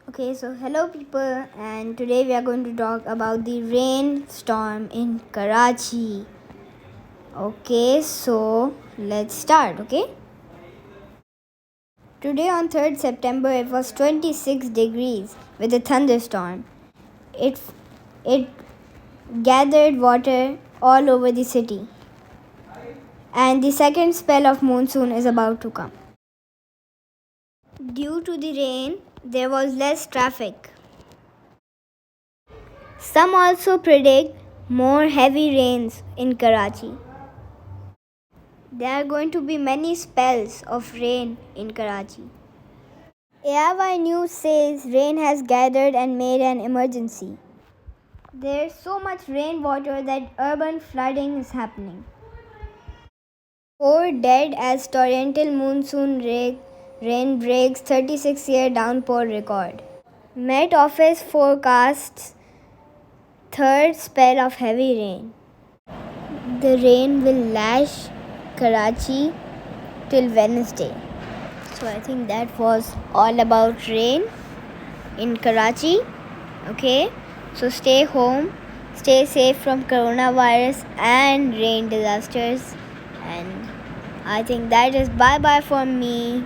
Okay, so hello people, and today we are going to talk about the rainstorm in Karachi. Okay, so let's start. Okay, today on 3rd September it was 26 degrees with a thunderstorm. It it gathered water all over the city, and the second spell of monsoon is about to come. Due to the rain, there was less traffic. Some also predict more heavy rains in Karachi. There are going to be many spells of rain in Karachi. ARY News says rain has gathered and made an emergency. There's so much rainwater that urban flooding is happening. 4 dead as torrential monsoon rain breaks 36-year downpour record. Met Office forecasts third spell of heavy rain. The rain will lash Karachi till Wednesday. So I think that was all about rain in Karachi. Okay, so stay home, stay safe from coronavirus and rain disasters. And I think that is bye bye from me.